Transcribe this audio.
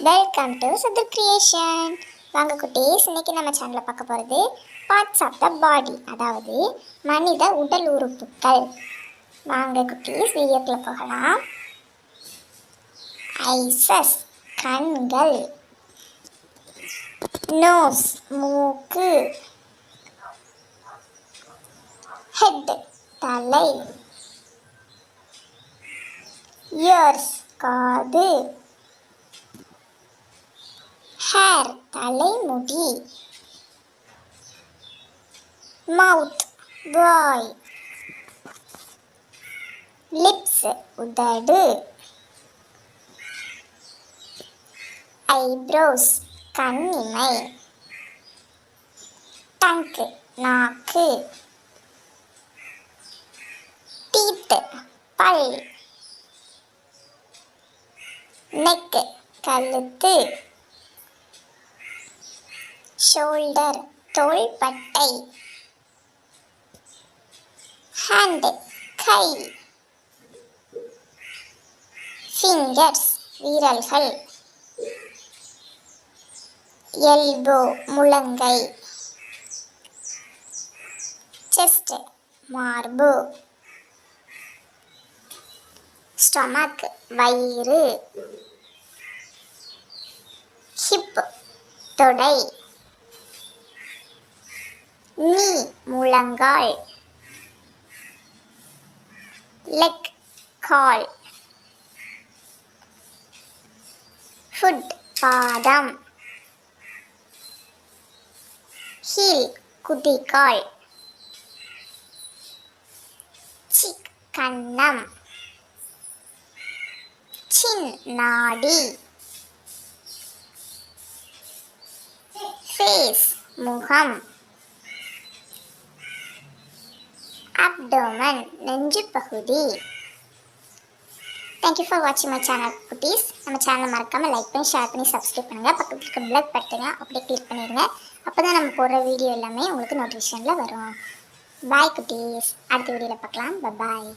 Welcome to சதுர் creation. வாங்க குட்டீஸ், இன்னைக்கு நம்ம சேனலில் பார்க்க போகிறது பார்ட்ஸ் ஆஃப் த பாடி, அதாவது மனித உடல் உறுப்புகள். வாங்க குட்டீஸ், வீடியோக்குள்ள போகலாம். ஐசஸ் கண்கள், நோஸ் மூக்கு, ஹெட் தலை, இயர்ஸ் காது, ஹேர் தலைமுடி, மவுத் வாய், லிப்ஸ் உதடு, ஐப்ரோஸ் கண்ணிமை, டங்க் நாக்கு, டீத் பல், நெக் கழுத்து, ஷோல்டர் தோள்பட்டை, ஹேண்ட் கை, ஃபிங்கர்ஸ் விரல்கள், எல்போ முழங்கை, செஸ்ட் மார்பு, ஸ்டொமக் வயிறு, ஹிப் தொடை, நீ முழங்கால், லெக் கால், ஃபுட் பாதம், ஹீல் குதிகால், சிக் கன்னம், சின் நாடி, ஃபேஸ் முகம், அப்டோமன் நெஞ்சு பகுதி. தேங்க்யூ ஃபார் வாட்சிங் மை சேனல் குட்டீஸ். நம்ம சேனலை மறக்காமல் லைக் பண்ணி ஷேர் பண்ணி சப்ஸ்கிரைப் பண்ணுங்கள். பக்கத்தில் இருக்க பெல் பட்டனை அப்படியே கிளிக் பண்ணிடுங்க. அப்போ தான் நம்ம போடுற வீடியோ எல்லாமே உங்களுக்கு நோட்டிஃபிகேஷனில் வரும். பாய் குட்டீஸ், அடுத்த வீடியோவில் பார்க்கலாம். பாய்.